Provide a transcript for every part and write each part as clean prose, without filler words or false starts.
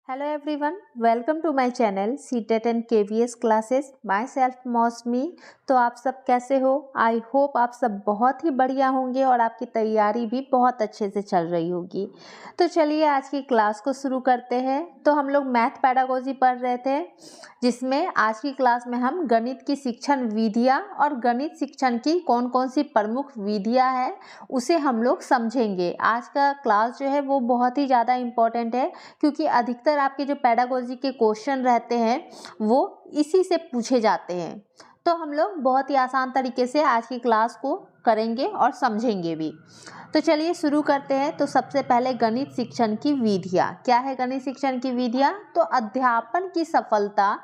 Hello everyone, welcome to my channel CTET and KVS classes. Myself मौसमी। तो आप सब कैसे हो? आई होप आप सब बहुत ही बढ़िया होंगे और आपकी तैयारी भी बहुत अच्छे से चल रही होगी। तो चलिए आज की क्लास को शुरू करते हैं। तो हम लोग मैथ पेडागोजी पढ़ रहे थे, जिसमें आज की क्लास में हम गणित की शिक्षण विधियाँ और गणित शिक्षण की कौन कौन सी प्रमुख विधियाँ हैं उसे हम लोग समझेंगे। आज का क्लास जो है वो बहुत ही ज़्यादा इम्पोर्टेंट है, क्योंकि अधिकतर आपके जो पेडागोजी के क्वेश्चन रहते हैं वो इसी से पूछे जाते हैं। तो हम लोग बहुत ही आसान तरीके से आज की क्लास को करेंगे और समझेंगे भी। तो चलिए शुरू करते हैं। तो सबसे पहले गणित शिक्षण की विधियाँ। क्या है गणित शिक्षण की विधियाँ? तो अध्यापन की सफलता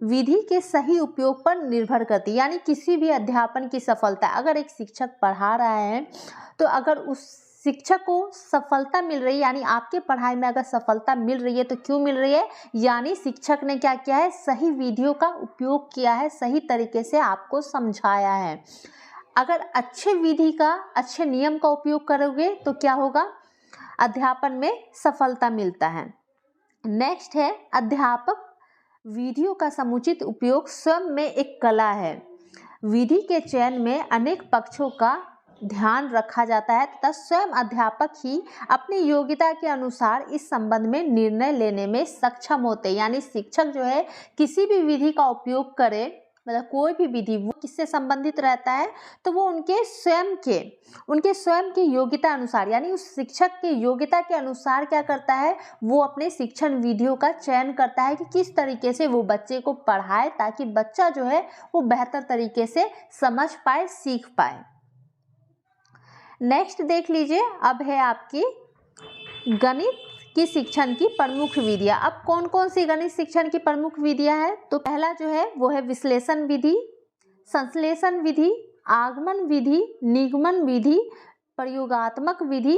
विधि के सही उपयोग पर निर्भर करती है। यानी किसी भी अध्यापन की सफलता, अगर एक शिक्षक पढ़ा रहा है तो अगर उस शिक्षक को सफलता मिल रही है, यानी आपके पढ़ाई में अगर सफलता मिल रही है तो क्यों मिल रही है? यानी शिक्षक ने क्या किया है? सही विधियों का उपयोग किया है, सही तरीके से आपको समझाया है। अगर अच्छे विधि का, अच्छे नियम का उपयोग करोगे तो क्या होगा? अध्यापन में सफलता मिलता है। नेक्स्ट है अध्यापक विधियों का समुचित उपयोग स्वयं में एक कला है। विधि के चयन में अनेक पक्षों का ध्यान रखा जाता है तथा स्वयं अध्यापक ही अपनी योग्यता के अनुसार इस संबंध में निर्णय लेने में सक्षम होते हैं। यानी शिक्षक जो है किसी भी विधि का उपयोग करे, मतलब कोई भी विधि, वो किससे संबंधित रहता है? तो वो उनके स्वयं के योग्यता अनुसार, यानी उस शिक्षक के योग्यता के अनुसार क्या करता है? वो अपने शिक्षण विधियों का चयन करता है कि किस तरीके से वो बच्चे को पढ़ाए, ताकि बच्चा जो है वो बेहतर तरीके से समझ पाए, सीख पाए। नेक्स्ट देख लीजिए, अब है आपकी गणित की शिक्षण की प्रमुख विधियाँ। अब कौन कौन सी गणित शिक्षण की प्रमुख विधियाँ हैं? तो पहला जो है वो है विश्लेषण विधि, संश्लेषण विधि, आगमन विधि, निगमन विधि, प्रयोगात्मक विधि,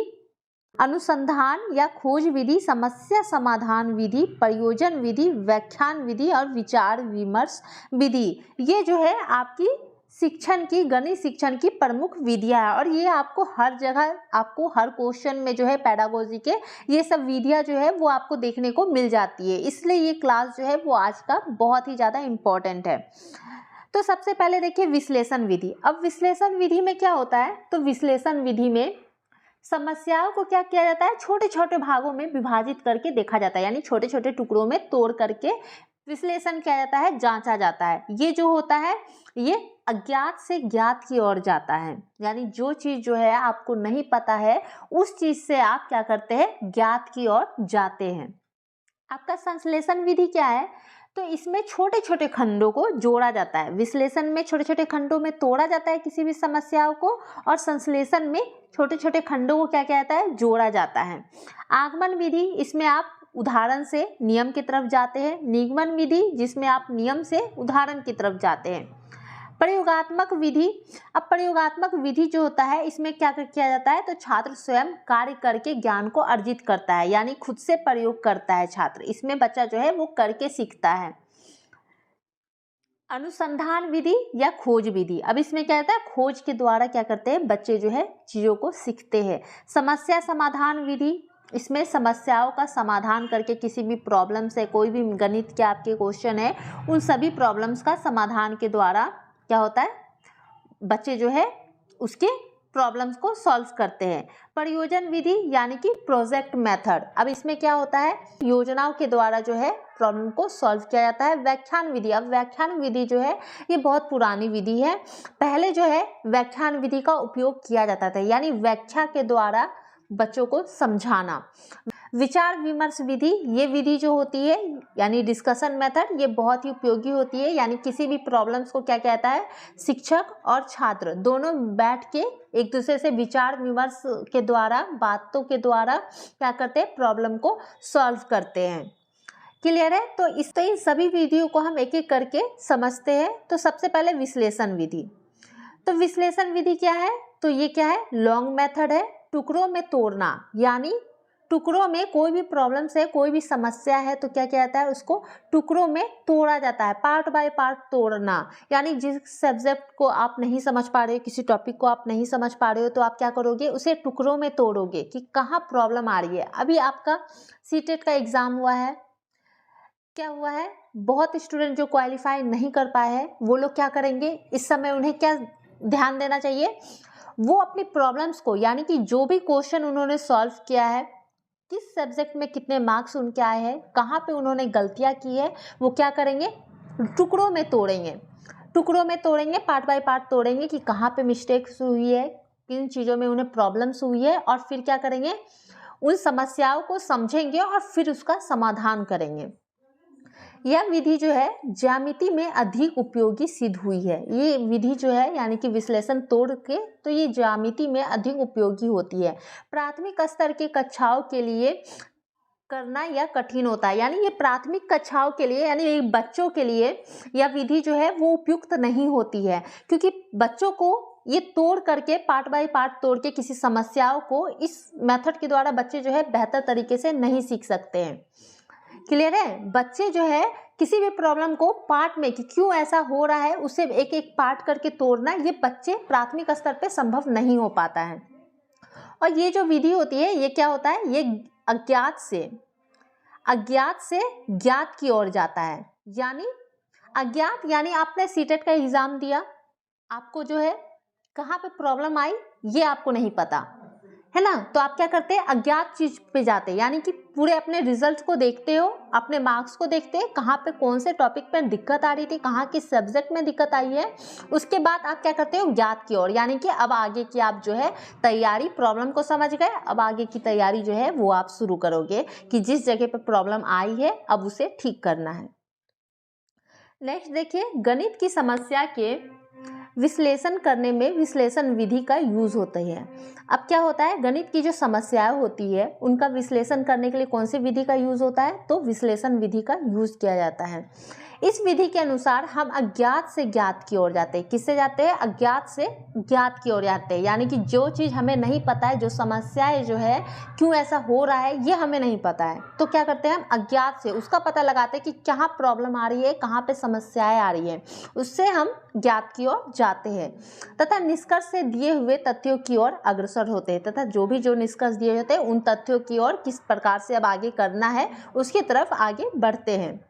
अनुसंधान या खोज विधि, समस्या समाधान विधि, प्रयोजन विधि, व्याख्यान विधि और विचार विमर्श विधि। ये जो है आपकी शिक्षण की, गणित शिक्षण की प्रमुख विधियाँ है। और ये आपको हर जगह, आपको हर क्वेश्चन में जो है पेडागोजी के ये सब विधियाँ जो है वो आपको देखने को मिल जाती है। इसलिए ये क्लास जो है वो आज का बहुत ही ज़्यादा इम्पोर्टेंट है। तो सबसे पहले देखिए विश्लेषण विधि। अब विश्लेषण विधि में क्या होता है? तो विश्लेषण विधि में समस्याओं को क्या किया जाता है? छोटे छोटे भागों में विभाजित करके देखा जाता है, यानी छोटे छोटे टुकड़ों में तोड़ करके विश्लेषण किया जाता है, जांचा जाता है। ये जो होता है ये अज्ञात से ज्ञात की ओर जाता है। यानी जो चीज जो है आपको नहीं पता है, उस चीज से आप क्या करते हैं? ज्ञात की ओर जाते हैं। आपका संश्लेषण विधि क्या है? तो इसमें छोटे छोटे खंडों को जोड़ा जाता है। विश्लेषण में छोटे छोटे खंडों में तोड़ा जाता है किसी भी समस्याओं को, और संश्लेषण में छोटे छोटे खंडों को क्या किया जाता है? जोड़ा जाता है। आगमन विधि, इसमें आप उदाहरण से नियम की तरफ जाते हैं। निगमन विधि, जिसमें आप नियम से उदाहरण की तरफ जाते हैं। प्रयोगात्मक विधि, अब प्रयोगात्मक विधि जो होता है इसमें क्या किया जाता है? तो छात्र स्वयं कार्य करके ज्ञान को अर्जित करता है, यानी खुद से प्रयोग करता है छात्र। इसमें बच्चा जो है वो करके सीखता है। अनुसंधान विधि या खोज विधि, अब इसमें क्या होता है? खोज के द्वारा क्या करते हैं? बच्चे जो है चीजों को सीखते हैं। समस्या समाधान विधि, इसमें समस्याओं का समाधान करके किसी भी प्रॉब्लम से, कोई भी गणित के आपके क्वेश्चन है, उन सभी प्रॉब्लम्स का समाधान के द्वारा क्या होता है? बच्चे जो है उसके प्रॉब्लम्स को सॉल्व करते हैं। प्रयोजन विधि यानी कि प्रोजेक्ट मेथड, अब इसमें क्या होता है? योजनाओं के द्वारा जो है प्रॉब्लम को सॉल्व किया जाता है। व्याख्यान विधि, अब व्याख्यान विधि जो है ये बहुत पुरानी विधि है। पहले जो है व्याख्यान विधि का उपयोग किया जाता था, यानी व्याख्या के द्वारा बच्चों को समझाना। विचार विमर्श विधि, ये विधि जो होती है यानी डिस्कशन मेथड, ये बहुत ही उपयोगी होती है। यानी किसी भी प्रॉब्लम्स को क्या कहता है? शिक्षक और छात्र दोनों बैठ के एक दूसरे से विचार विमर्श के द्वारा, बातों के द्वारा क्या करते हैं? प्रॉब्लम को सॉल्व करते हैं। क्लियर है? तो इन सभी विधियों को हम एक एक करके समझते हैं। तो सबसे पहले विश्लेषण विधि। तो विश्लेषण विधि क्या है? तो ये क्या है? लॉन्ग मेथड है। टुकड़ों में तोड़ना, यानी टुकड़ों में कोई भी प्रॉब्लम्स है, कोई भी समस्या है तो क्या किया जाता है? उसको टुकड़ों में तोड़ा जाता है। पार्ट बाय पार्ट तोड़ना, यानी जिस सब्जेक्ट को आप नहीं समझ पा रहे हो, किसी टॉपिक को आप नहीं समझ पा रहे हो, तो आप क्या करोगे? उसे टुकड़ों में तोड़ोगे कि कहाँ प्रॉब्लम आ रही है। अभी आपका सीटेट का एग्जाम हुआ है, क्या हुआ है, बहुत स्टूडेंट जो क्वालिफाई नहीं कर पाए हैं वो लोग क्या करेंगे, इस समय उन्हें क्या ध्यान देना चाहिए, वो अपनी प्रॉब्लम्स को, यानी कि जो भी क्वेश्चन उन्होंने सॉल्व किया है, किस सब्जेक्ट में कितने मार्क्स उनके आए हैं, कहाँ पे उन्होंने गलतियाँ की है, वो क्या करेंगे, टुकड़ों में तोड़ेंगे। टुकड़ों में तोड़ेंगे, पार्ट बाय पार्ट तोड़ेंगे कि कहाँ पे मिस्टेक्स हुई है, किन चीज़ों में उन्हें प्रॉब्लम्स हुई है, और फिर क्या करेंगे, उन समस्याओं को समझेंगे और फिर उसका समाधान करेंगे। यह विधि जो है ज्यामिति में अधिक उपयोगी सिद्ध हुई है। ये विधि जो है यानी कि विश्लेषण तोड़ के, तो ये ज्यामिति में अधिक उपयोगी होती है। प्राथमिक स्तर के कक्षाओं के लिए करना यह कठिन होता है, यानी ये प्राथमिक कक्षाओं के लिए, यानी ये बच्चों के लिए यह विधि जो है वो उपयुक्त नहीं होती है, क्योंकि बच्चों को ये तोड़ करके, पार्ट बाय पार्ट तोड़ के किसी समस्याओं को इस मेथड के द्वारा बच्चे जो है बेहतर तरीके से नहीं सीख सकते हैं। क्लियर है, बच्चे जो है किसी भी प्रॉब्लम को पार्ट में कि क्यों ऐसा हो रहा है उसे एक एक पार्ट करके तोड़ना, ये बच्चे प्राथमिक स्तर पे संभव नहीं हो पाता है। और ये जो विधि होती है ये क्या होता है, ये अज्ञात से ज्ञात की ओर जाता है। यानी अज्ञात, यानी आपने सीटेट का एग्जाम दिया, आपको जो है कहाँ पे प्रॉब्लम आई ये आपको नहीं पता है ना, तो आप क्या करते हैं, अज्ञात चीज पे जाते हैं, यानी कि पूरे अपने रिजल्ट को देखते हो, अपने मार्क्स को देखते हैं, कहाँ पे कौन से टॉपिक पे दिक्कत आ रही थी, कहाँ किस सब्जेक्ट में दिक्कत आई है, उसके बाद आप क्या करते हो, ज्ञात की ओर, यानी कि अब आगे की आप जो है तैयारी, प्रॉब्लम को समझ गए, अब आगे की तैयारी जो है वो आप शुरू करोगे कि जिस जगह पे प्रॉब्लम आई है अब उसे ठीक करना है। नेक्स्ट देखिए, गणित की समस्या के विश्लेषण करने में विश्लेषण विधि का यूज होता है। अब क्या होता है, गणित की जो समस्याएं होती है उनका विश्लेषण करने के लिए कौन सी विधि का यूज होता है, तो विश्लेषण विधि का यूज किया जाता है। इस विधि के अनुसार हम अज्ञात से ज्ञात की ओर जाते हैं। किससे जाते हैं, अज्ञात से ज्ञात की ओर जाते हैं, यानी कि जो चीज़ हमें नहीं पता है, जो समस्याएं जो है क्यों ऐसा हो रहा है ये हमें नहीं पता है, तो क्या करते हैं हम अज्ञात से उसका पता लगाते हैं कि कहाँ प्रॉब्लम आ रही है, कहाँ पे समस्याएं आ रही है, उससे हम ज्ञात की ओर जाते हैं तथा निष्कर्ष से दिए हुए तथ्यों की ओर अग्रसर होते हैं, तथा जो निष्कर्ष दिए होते हैं उन तथ्यों की ओर किस प्रकार से अब आगे करना है उसकी तरफ आगे बढ़ते हैं।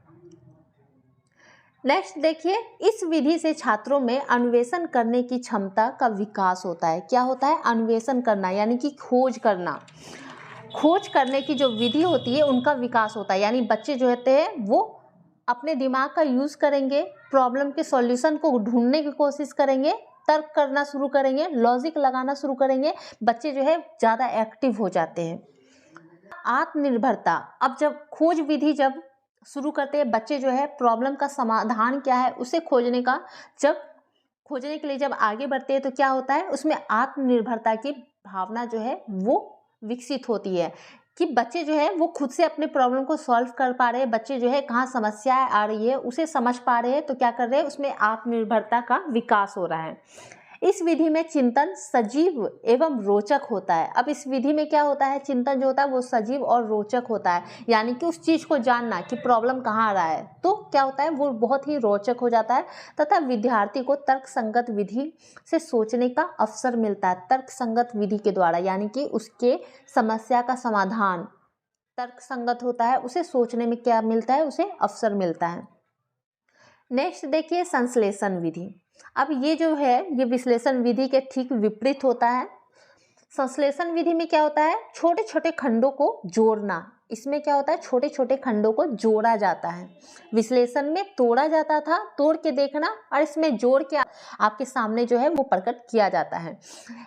नेक्स्ट देखिए, इस विधि से छात्रों में अन्वेषण करने की क्षमता का विकास होता है। क्या होता है, अन्वेषण करना, यानी कि खोज करना, खोज करने की जो विधि होती है उनका विकास होता है, यानी बच्चे जो होते हैं वो अपने दिमाग का यूज करेंगे, प्रॉब्लम के सॉल्यूशन को ढूंढने की कोशिश करेंगे, तर्क करना शुरू करेंगे, लॉजिक लगाना शुरू करेंगे, बच्चे जो है ज़्यादा एक्टिव हो जाते हैं। आत्मनिर्भरता, अब जब खोज विधि जब शुरू करते हैं बच्चे जो है प्रॉब्लम का समाधान क्या है उसे खोजने के लिए जब आगे बढ़ते हैं तो क्या होता है, उसमें आत्मनिर्भरता की भावना जो है वो विकसित होती है कि बच्चे जो है वो खुद से अपने प्रॉब्लम को सॉल्व कर पा रहे हैं, बच्चे जो है कहाँ समस्याएं आ रही है उसे समझ पा रहे हैं, तो क्या कर रहे हैं, उसमें आत्मनिर्भरता का विकास हो रहा है। इस विधि में चिंतन सजीव एवं रोचक होता है। अब इस विधि में क्या होता है, चिंतन जो होता है वो सजीव और रोचक होता है, यानी कि उस चीज़ को जानना कि प्रॉब्लम कहाँ आ रहा है, तो क्या होता है वो बहुत ही रोचक हो जाता है तथा विद्यार्थी को तर्कसंगत विधि से सोचने का अवसर मिलता है। तर्कसंगत विधि के द्वारा, यानी कि उसके समस्या का समाधान तर्कसंगत होता है, उसे सोचने में क्या मिलता है, उसे अवसर मिलता है। नेक्स्ट देखिए, संश्लेषण विधि। अब ये जो है ये विश्लेषण विधि के ठीक विपरीत होता है। संश्लेषण विधि में क्या होता है, छोटे छोटे खंडों को जोड़ना, इसमें क्या होता है, छोटे छोटे खंडों को जोड़ा जाता है। विश्लेषण में तोड़ा जाता था, तोड़ के देखना, और इसमें जोड़ के आपके सामने जो है वो प्रकट किया जाता है।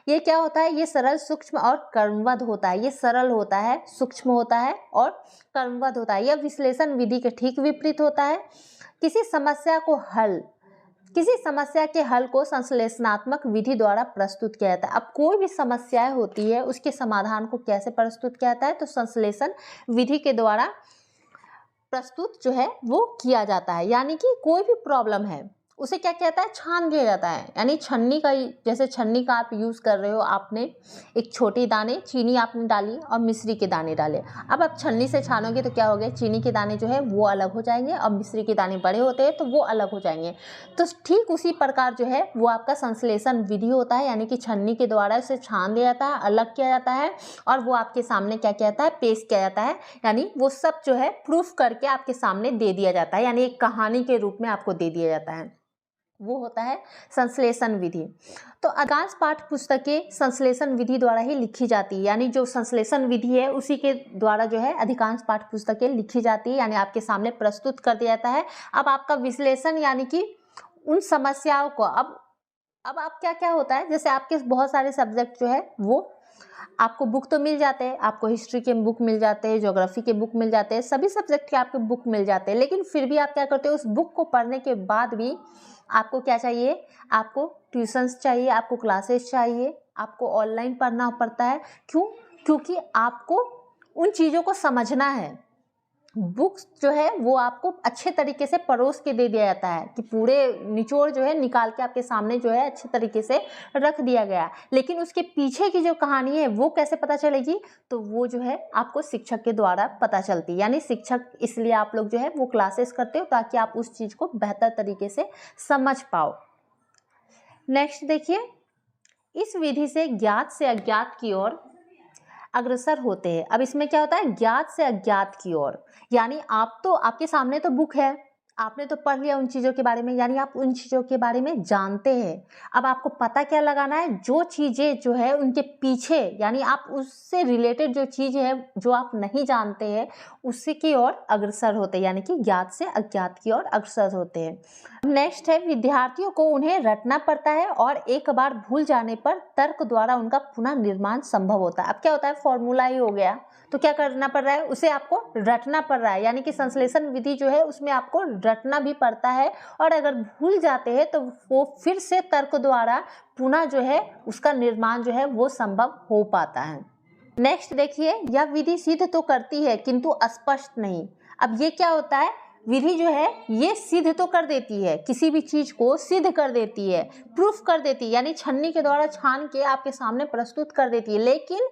ये क्या होता है, ये सरल, सूक्ष्म और कर्मबद्ध होता है। ये सरल होता है, सूक्ष्म होता है और कर्मबद्ध होता है। यह विश्लेषण विधि के ठीक विपरीत होता है। किसी समस्या के हल को संश्लेषणात्मक विधि द्वारा प्रस्तुत किया जाता है। अब कोई भी समस्याएं होती है उसके समाधान को कैसे प्रस्तुत किया जाता है, तो संश्लेषण विधि के द्वारा प्रस्तुत जो है वो किया जाता है। यानी कि कोई भी प्रॉब्लम है उसे क्या कहता है, छान दिया जाता है। यानी छन्नी का, जैसे छन्नी का आप यूज़ कर रहे हो, आपने एक छोटी दाने चीनी आपने डाली और मिश्री के दाने डाले। अब आप छन्नी से छानोगे तो क्या हो गया, चीनी के दाने जो है वो अलग हो जाएंगे और मिश्री के दाने बड़े होते हैं तो वो अलग हो जाएंगे। तो ठीक उसी प्रकार जो है वो आपका संश्लेषण विधि होता है, यानी कि छन्नी के द्वारा उसे छान दिया जाता है, अलग किया जाता है और वो आपके सामने क्या कहता है, पेश किया जाता है। यानी वो सब जो है प्रूफ करके आपके सामने दे दिया जाता है, यानी एक कहानी के रूप में आपको दे दिया जाता है। वो होता है संश्लेषण विधि। तो अधिकांश पाठ्य पुस्तकें संश्लेषण विधि द्वारा ही लिखी जाती है, यानी जो संश्लेषण विधि है उसी के द्वारा जो है अधिकांश पाठ्य पुस्तकें लिखी जाती है, यानी आपके सामने प्रस्तुत कर दिया जाता है। अब आपका विश्लेषण, यानी कि उन समस्याओं को, अब आप क्या क्या होता है, जैसे आपके बहुत सारे सब्जेक्ट जो है वो आपको बुक तो मिल जाते हैं, आपको हिस्ट्री के बुक मिल जाते हैं, ज्योग्राफी के बुक मिल जाते हैं, सभी सब्जेक्ट के आपके बुक मिल जाते हैं, लेकिन फिर भी आप क्या करते हो, उस बुक को पढ़ने के बाद भी आपको क्या चाहिए, आपको ट्यूशन्स चाहिए, आपको क्लासेस चाहिए, आपको ऑनलाइन पढ़ना पड़ता है। क्यों? क्योंकि आपको उन चीज़ों को समझना है। बुक्स जो है वो आपको अच्छे तरीके से परोस के दे दिया जाता है कि पूरे निचोड़ जो है निकाल के आपके सामने जो है अच्छे तरीके से रख दिया गया, लेकिन उसके पीछे की जो कहानी है वो कैसे पता चलेगी, तो वो जो है आपको शिक्षक के द्वारा पता चलती है। यानी शिक्षक, इसलिए आप लोग जो है वो क्लासेस करते हो ताकि आप उस चीज़ को बेहतर तरीके से समझ पाओ। नेक्स्ट देखिए, इस विधि से ज्ञात से अज्ञात की ओर अग्रसर होते हैं। अब इसमें क्या होता है, ज्ञात से अज्ञात की ओर, यानी आप तो, आपके सामने तो बुक है, आपने तो पढ़ लिया उन चीज़ों के बारे में, यानी आप उन चीज़ों के बारे में जानते हैं। अब आपको पता क्या लगाना है, जो चीज़ें जो है उनके पीछे, यानी आप उससे रिलेटेड जो चीज़ है जो आप नहीं जानते हैं उसी की ओर अग्रसर होते हैं, यानी कि ज्ञात से अज्ञात की ओर अग्रसर होते हैं। नेक्स्ट है, विद्यार्थियों को उन्हें रटना पड़ता है और एक बार भूल जाने पर तर्क द्वारा उनका पुनः निर्माण संभव होता है। अब क्या होता है, फॉर्मूला ही हो गया, तो क्या करना पड़ रहा है, उसे आपको रटना पड़ रहा है, यानी कि संश्लेषण विधि जो है उसमें आपको रटना भी पड़ता है, और अगर भूल जाते हैं तो वो फिर से तर्क द्वारा पुनः जो है उसका निर्माण जो है वो संभव हो पाता है। नेक्स्ट देखिए, यह विधि सिद्ध तो करती है किंतु स्पष्ट नहीं। अब ये क्या होता है, विधि जो है ये सिद्ध तो कर देती है, किसी भी चीज़ को सिद्ध कर देती है, प्रूफ कर देती है, यानी छन्नी के द्वारा छान के आपके सामने प्रस्तुत कर देती है, लेकिन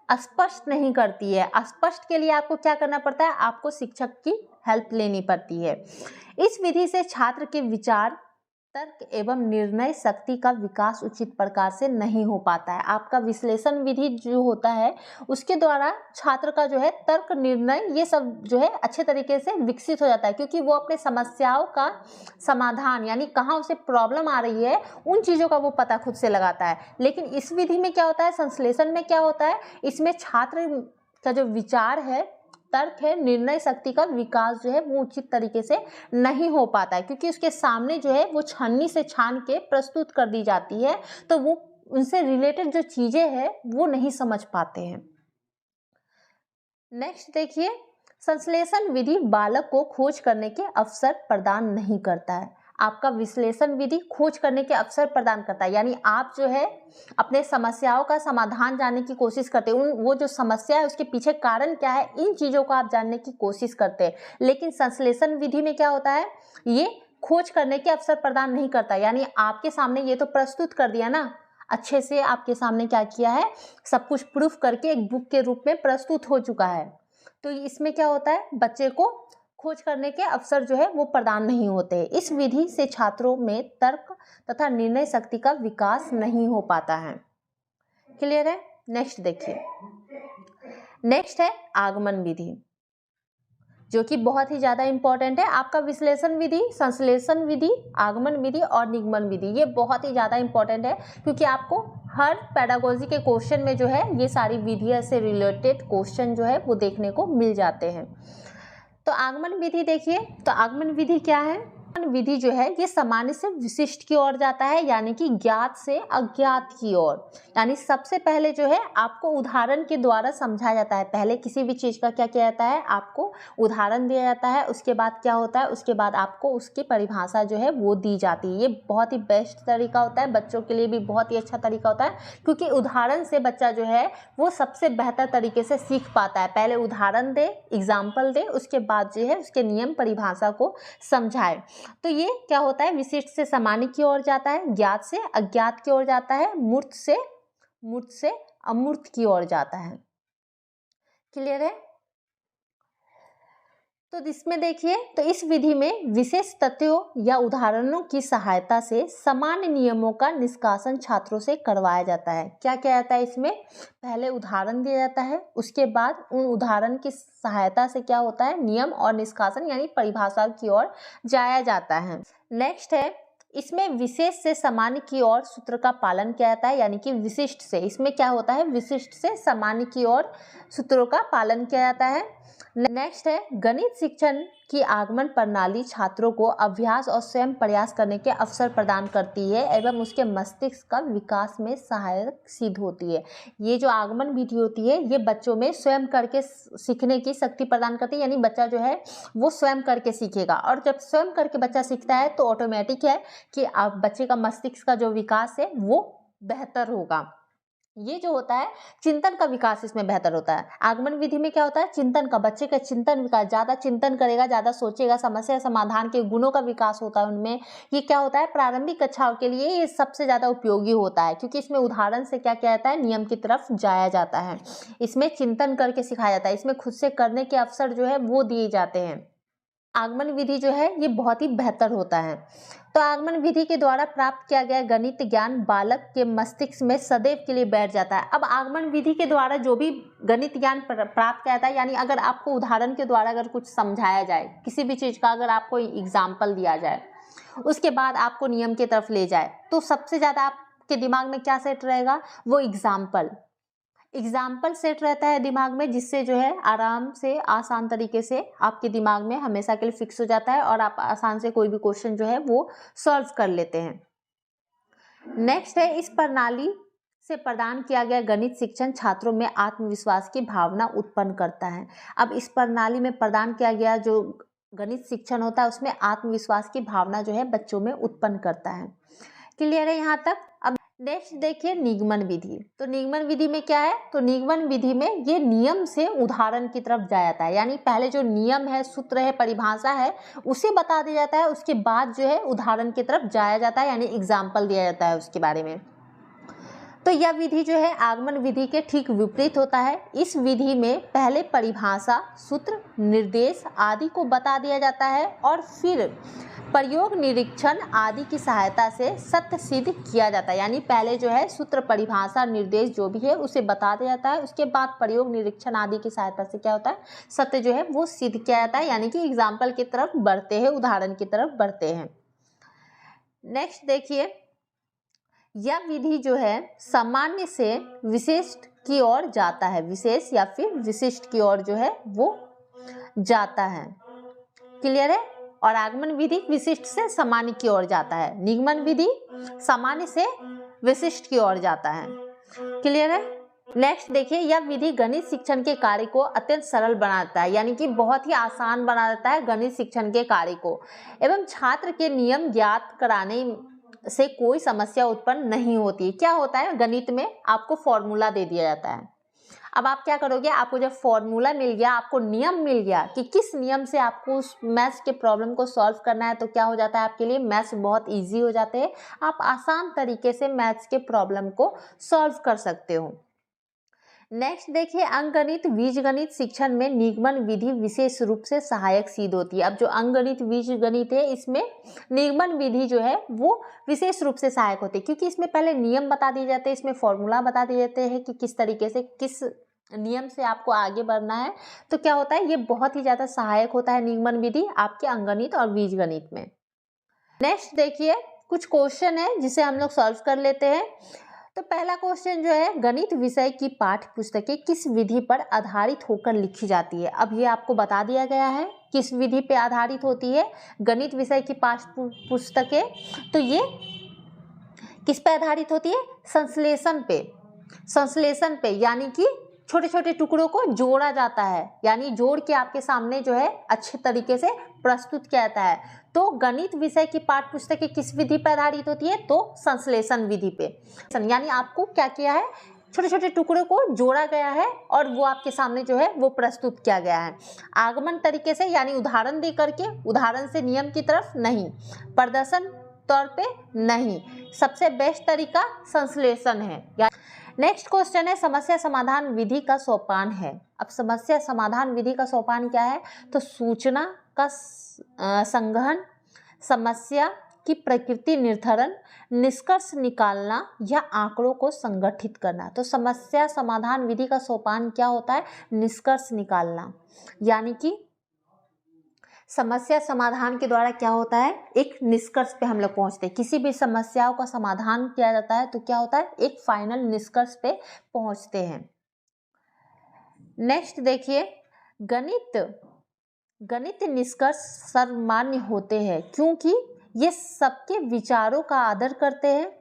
स्पष्ट नहीं करती है। स्पष्ट के लिए आपको क्या करना पड़ता है, आपको शिक्षक की हेल्प लेनी पड़ती है। इस विधि से छात्र के विचार, तर्क एवं निर्णय शक्ति का विकास उचित प्रकार से नहीं हो पाता है। आपका विश्लेषण विधि जो होता है उसके द्वारा छात्र का जो है तर्क, निर्णय, ये सब जो है अच्छे तरीके से विकसित हो जाता है, क्योंकि वो अपने समस्याओं का समाधान, यानी कहाँ उसे प्रॉब्लम आ रही है उन चीज़ों का वो पता खुद से लगाता है। लेकिन इस विधि में क्या होता है, संश्लेषण में क्या होता है, इसमें छात्र का जो विचार है, तर्क है, निर्णय शक्ति का विकास जो है वो उचित तरीके से नहीं हो पाता है, क्योंकि उसके सामने जो है वो छन्नी से छान के प्रस्तुत कर दी जाती है, तो वो उनसे रिलेटेड जो चीज़ें हैं वो नहीं समझ पाते हैं। नेक्स्ट देखिए, संश्लेषण विधि बालक को खोज करने के अवसर प्रदान नहीं करता है। आपका विश्लेषण विधि खोज करने के अवसर प्रदान करता है, यानी आप जो है अपने समस्याओं का समाधान जानने की कोशिश करते हैं, वो जो समस्या है उसके पीछे कारण क्या है, इन चीज़ों को आप जानने की कोशिश करते हैं। लेकिन संश्लेषण विधि में क्या होता है, ये खोज करने के अवसर प्रदान नहीं करता, यानी आपके सामने ये तो प्रस्तुत कर दिया ना, अच्छे से आपके सामने क्या किया है, सब कुछ प्रूफ करके एक बुक के रूप में प्रस्तुत हो चुका है। तो इसमें क्या होता है, बच्चे को खोज करने के अवसर जो है वो प्रदान नहीं होते। इस विधि से छात्रों में तर्क तथा निर्णय शक्ति का विकास नहीं हो पाता है। क्लियर है? नेक्स्ट देखिए, नेक्स्ट है आगमन विधि, जो कि बहुत ही ज़्यादा इंपॉर्टेंट है। आपका विश्लेषण विधि, संश्लेषण विधि, आगमन विधि और निगमन विधि, ये बहुत ही ज़्यादा इंपॉर्टेंट है, क्योंकि आपको हर पेडागोजी के क्वेश्चन में जो है ये सारी विधियों से रिलेटेड क्वेश्चन जो है वो देखने को मिल जाते हैं। तो आगमन विधि देखिए, तो आगमन विधि क्या है, आगमन विधि जो है ये सामान्य से विशिष्ट की ओर जाता है, यानी कि ज्ञात से अज्ञात की ओर। यानी सबसे पहले जो है आपको उदाहरण के द्वारा समझाया जाता है। पहले किसी भी चीज़ का क्या किया जाता है, आपको उदाहरण दिया जाता है, उसके बाद क्या होता है, उसके बाद आपको उसकी परिभाषा जो है वो दी जाती है। ये बहुत ही बेस्ट तरीका होता है, बच्चों के लिए भी बहुत ही अच्छा तरीका होता है, क्योंकि उदाहरण से बच्चा जो है वो सबसे बेहतर तरीके से सीख पाता है। पहले उदाहरण दे, एग्जाम्पल दे, उसके बाद जो है उसके नियम परिभाषा को समझाए। तो ये क्या होता है, विशिष्ट से सामान्य की ओर जाता है, ज्ञात से अज्ञात की ओर जाता है, मूर्त से अमूर्त की ओर जाता है। क्लियर है? तो इसमें देखिए, तो इस विधि में विशेष तथ्यों या उदाहरणों की सहायता से सामान्य नियमों का निष्कासन छात्रों से करवाया जाता है। क्या क्या जाता है इसमें, पहले उदाहरण दिया जाता है, उसके बाद उन उदाहरण की सहायता से क्या होता है, नियम और निष्कासन यानी परिभाषा की ओर जाया जाता है। नेक्स्ट है, इसमें विशेष से सामान्य की ओर सूत्र का पालन किया जाता है, यानी कि विशिष्ट से, इसमें क्या होता है, विशिष्ट से सामान्य की ओर सूत्रों का पालन किया जाता है। नेक्स्ट है, गणित शिक्षण की आगमन प्रणाली छात्रों को अभ्यास और स्वयं प्रयास करने के अवसर प्रदान करती है एवं उसके मस्तिष्क का विकास में सहायक सिद्ध होती है। ये जो आगमन विधि होती है, ये बच्चों में स्वयं करके सीखने की शक्ति प्रदान करती है, यानी बच्चा जो है वो स्वयं करके सीखेगा, और जब स्वयं करके बच्चा सीखता है तो ऑटोमेटिक है कि अब बच्चे का मस्तिष्क का जो विकास है वो बेहतर होगा। ये जो होता है चिंतन का विकास इसमें बेहतर होता है। आगमन विधि में क्या होता है, चिंतन का, बच्चे का चिंतन विकास, ज़्यादा चिंतन करेगा, ज़्यादा सोचेगा, समस्या समाधान के गुणों का विकास होता है उनमें। ये क्या होता है, प्रारंभिक कक्षाओं के लिए ये सबसे ज़्यादा उपयोगी होता है, क्योंकि इसमें उदाहरण से क्या किया जाता है, नियम की तरफ जाया जाता है। इसमें चिंतन करके सिखाया जाता है, इसमें खुद से करने के अवसर जो है वो दिए जाते हैं। आगमन विधि जो है ये बहुत ही बेहतर होता है। तो आगमन विधि के द्वारा प्राप्त किया गया गणित ज्ञान बालक के मस्तिष्क में सदैव के लिए बैठ जाता है। अब आगमन विधि के द्वारा जो भी गणित ज्ञान प्राप्त किया जाता है, यानी अगर आपको उदाहरण के द्वारा अगर कुछ समझाया जाए, किसी भी चीज़ का अगर आपको एग्जाम्पल दिया जाए, उसके बाद आपको नियम की तरफ ले जाए, तो सबसे ज़्यादा आपके दिमाग में क्या सेट रहेगा, वो एग्जाम्पल सेट रहता है दिमाग में, जिससे जो है आराम से आसान तरीके से आपके दिमाग में हमेशा के लिए फिक्स हो जाता है और आप आसान से कोई भी क्वेश्चन जो है वो सॉल्व कर लेते हैं। नेक्स्ट है, इस प्रणाली से प्रदान किया गया गणित शिक्षण छात्रों में आत्मविश्वास की भावना उत्पन्न करता है। अब इस प्रणाली में प्रदान किया गया जो गणित शिक्षण होता है उसमें आत्मविश्वास की भावना जो है बच्चों में उत्पन्न करता है। क्लियर है यहाँ तक? अब नेक्स्ट देखिए निगमन विधि। तो निगमन विधि में क्या है, तो निगमन विधि में ये नियम से उदाहरण की तरफ जाया जाता है, यानी पहले जो नियम है, सूत्र है, परिभाषा है, उसे बता दिया जाता है, उसके बाद जो है उदाहरण की तरफ जाया जाता है, यानी एग्जाम्पल दिया जाता है उसके बारे में। तो यह विधि जो है आगमन विधि के ठीक विपरीत होता है। इस विधि में पहले परिभाषा, सूत्र, निर्देश आदि को बता दिया जाता है और फिर प्रयोग, निरीक्षण आदि की सहायता से सत्य सिद्ध किया जाता है। यानी पहले जो है सूत्र, परिभाषा, निर्देश जो भी है उसे बता दिया जाता है, उसके बाद प्रयोग, निरीक्षण आदि की सहायता से क्या होता है, सत्य जो है वो सिद्ध किया जाता है, यानी कि एग्जाम्पल की तरफ बढ़ते हैं, उदाहरण की तरफ बढ़ते हैं। नेक्स्ट देखिए, यह विधि जो है सामान्य से विशिष्ट की ओर जाता है, विशेष या फिर विशिष्ट की ओर जो है वो जाता है। क्लियर है? और आगमन विधि विशिष्ट से सामान्य की ओर जाता है, निगमन विधि सामान्य से विशिष्ट की ओर जाता है। क्लियर है? नेक्स्ट देखिए, यह विधि गणित शिक्षण के कार्य को अत्यंत सरल बनाता है, यानी कि बहुत ही आसान बना देता है गणित शिक्षण के कार्य को, एवं छात्र के नियम ज्ञात कराने से कोई समस्या उत्पन्न नहीं होती। क्या होता है, गणित में आपको फॉर्मूला दे दिया जाता है। अब आप क्या करोगे, आपको जब फॉर्मूला मिल गया, आपको नियम मिल गया कि किस नियम से आपको उस मैथ्स के प्रॉब्लम को सॉल्व करना है, तो क्या हो जाता है, आपके लिए मैथ्स बहुत इजी हो जाते हैं। आप आसान तरीके से मैथ्स के प्रॉब्लम को सॉल्व कर सकते हो। नेक्स्ट देखिए, अंकगणित बीजगणित शिक्षण में निगमन विधि विशेष रूप से सहायक सिद्ध होती है। अब जो अंकगणित बीजगणित है, इसमें निगमन विधि जो है वो विशेष रूप से सहायक होती है, क्योंकि इसमें पहले नियम बता दिए जाते हैं, इसमें फॉर्मूला बता दिए जाते हैं कि किस तरीके से, किस नियम से आपको आगे बढ़ना है। तो क्या होता है, ये बहुत ही ज़्यादा सहायक होता है निगमन विधि आपके अंकगणित और बीजगणित में। नेक्स्ट देखिए, कुछ क्वेश्चन है जिसे हम लोग सॉल्व कर लेते हैं। तो पहला क्वेश्चन जो है, गणित विषय की पाठ्य पुस्तकें किस विधि पर आधारित होकर लिखी जाती है। अब ये आपको बता दिया गया है किस विधि पे आधारित होती है गणित विषय की पाठ्य पुस्तकें। तो ये किस पे आधारित होती है, संश्लेषण पे, यानी कि छोटे छोटे टुकड़ों को जोड़ा जाता है, यानी जोड़ के आपके सामने जो है अच्छे तरीके से प्रस्तुत किया जाता है। तो गणित विषय की पाठ्य पुस्तकें किस विधि पर आधारित होती है, तो संश्लेषण विधि पे। यानी आपको क्या किया है, छोटे छोटे टुकड़ों को जोड़ा गया है और वो आपके सामने जो है वो प्रस्तुत किया गया है। आगमन तरीके से यानी उदाहरण दे करके, उदाहरण से नियम की तरफ नहीं, प्रदर्शन तौर पे नहीं, सबसे बेस्ट तरीका संश्लेषण है। नेक्स्ट क्वेश्चन है समस्या समाधान विधि का सोपान है। अब समस्या समाधान विधि का सोपान क्या है? तो सूचना का संग्रहण, समस्या की प्रकृति निर्धारण, निष्कर्ष निकालना या आंकड़ों को संगठित करना। तो समस्या समाधान विधि का सोपान क्या होता है? निष्कर्ष निकालना। यानी कि समस्या समाधान के द्वारा क्या होता है? एक निष्कर्ष पे हम लोग पहुंचते हैं। किसी भी समस्याओं का समाधान किया जाता है तो क्या होता है? एक फाइनल निष्कर्ष पे पहुंचते हैं। नेक्स्ट देखिए, गणित निष्कर्ष सर्वमान्य होते हैं क्योंकि ये सबके विचारों का आदर करते हैं,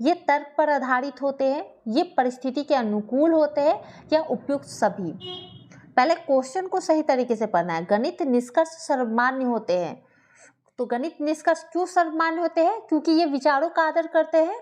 ये तर्क पर आधारित होते हैं, ये परिस्थिति के अनुकूल होते हैं या उपयुक्त सभी। पहले क्वेश्चन को सही तरीके से पढ़ना है। गणित निष्कर्ष सर्वमान्य होते हैं, तो गणित निष्कर्ष क्यों सर्वमान्य होते हैं? क्योंकि ये विचारों का आदर करते हैं।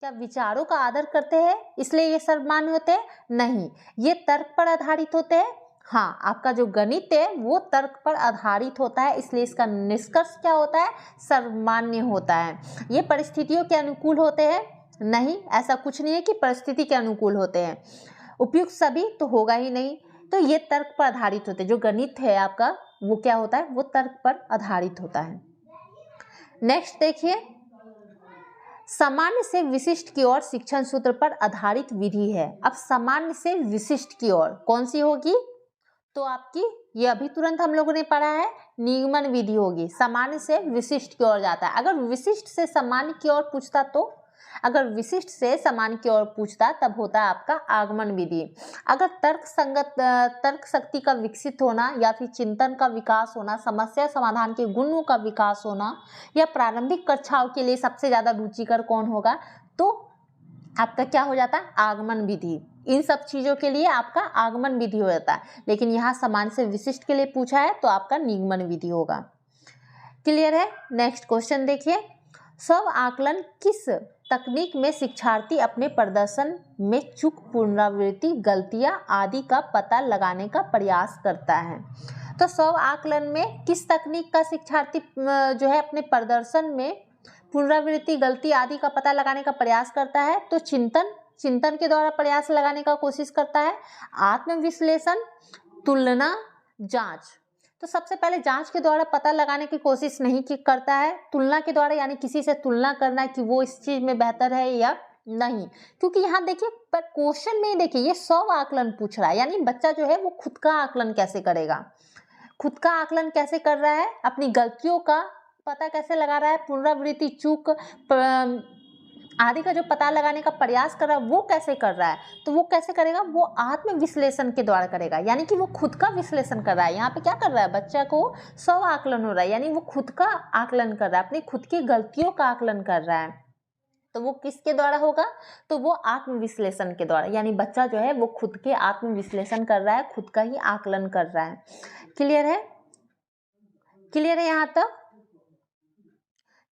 क्या विचारों का आदर करते हैं इसलिए ये सर्वमान्य होते हैं? नहीं। ये तर्क पर आधारित होते हैं। हाँ, आपका जो गणित है वो तर्क पर आधारित होता है, इसलिए इसका निष्कर्ष क्या होता है? सर्वमान्य होता है। ये परिस्थितियों के अनुकूल होते हैं? नहीं, ऐसा कुछ नहीं है कि परिस्थिति के अनुकूल होते हैं। उपयुक्त सभी तो होगा ही नहीं, तो ये तर्क पर आधारित होते हैं। जो गणित है आपका वो क्या होता है? वो तर्क पर आधारित होता है। नेक्स्ट देखिए, सामान्य से विशिष्ट की ओर शिक्षण सूत्र पर आधारित विधि है। अब सामान्य से विशिष्ट की ओर कौन सी होगी? तो आपकी ये अभी तुरंत हम लोगों ने पढ़ा है, निगमन विधि होगी। सामान्य से विशिष्ट की ओर जाता है। अगर विशिष्ट से सामान्य की ओर पूछता तो, अगर विशिष्ट से सामान्य की ओर पूछता तब होता है आपका आगमन विधि। अगर तर्क शक्ति का विकसित होना या फिर चिंतन का विकास होना, समस्या समाधान के गुणों का विकास होना या प्रारंभिक कक्षाओं के लिए सबसे ज्यादा रुचिकर कौन होगा? तो आपका क्या हो जाता है? आगमन विधि। इन सब चीजों के लिए आपका आगमन विधि हो जाता है, लेकिन यहाँ सामान्य से विशिष्ट के लिए पूछा है तो आपका निगमन विधि होगा। क्लियर है? नेक्स्ट क्वेश्चन देखिए, स्व आकलन किस तकनीक में शिक्षार्थी अपने प्रदर्शन में चूक, पुनरावृत्ति, गलतियां आदि का पता लगाने का प्रयास करता है? तो स्व आकलन में किस तकनीक का शिक्षार्थी जो है अपने प्रदर्शन में पुनरावृत्ति, गलती आदि का पता लगाने का प्रयास करता है? तो चिंतन के द्वारा प्रयास लगाने का कोशिश करता है, आत्मविश्लेषण, तुलना, जांच। तो सबसे पहले जांच के द्वारा पता लगाने की कोशिश नहीं करता है, तुलना के द्वारा यानी किसी से तुलना करना कि वो इस चीज में बेहतर है या नहीं। क्योंकि यहाँ देखिए पर क्वेश्चन में देखिए ये स्व आकलन पूछ रहा है, यानी बच्चा जो है वो खुद का आकलन कैसे करेगा, खुद का आकलन कैसे कर रहा है, अपनी गलतियों का पता कैसे लगा रहा है, पुनरावृत्ति, चूक आदि का जो पता लगाने का प्रयास कर रहा है वो कैसे कर रहा है? तो वो कैसे करेगा? वो आत्म विश्लेषण के द्वारा करेगा, यानी कि वो खुद का विश्लेषण कर रहा है। यहाँ पे क्या कर रहा है? बच्चा को स्व आकलन हो रहा है, यानी वो खुद का आकलन कर रहा है, अपनी खुद की गलतियों का आकलन कर रहा है। तो वो किसके द्वारा होगा? तो वो आत्म विश्लेषण के द्वारा, यानी बच्चा जो है वो खुद के आत्म विश्लेषण कर रहा है, खुद का ही आकलन कर रहा है। क्लियर है? क्लियर है यहाँ तक?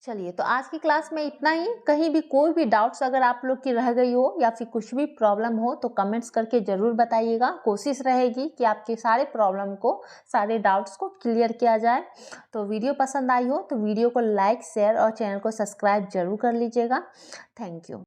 चलिए, तो आज की क्लास में इतना ही। कहीं भी कोई भी डाउट्स अगर आप लोग की रह गई हो या फिर कुछ भी प्रॉब्लम हो तो कमेंट्स करके ज़रूर बताइएगा। कोशिश रहेगी कि आपके सारे प्रॉब्लम को, सारे डाउट्स को क्लियर किया जाए। तो वीडियो पसंद आई हो तो वीडियो को लाइक, शेयर और चैनल को सब्सक्राइब जरूर कर लीजिएगा। Thank you.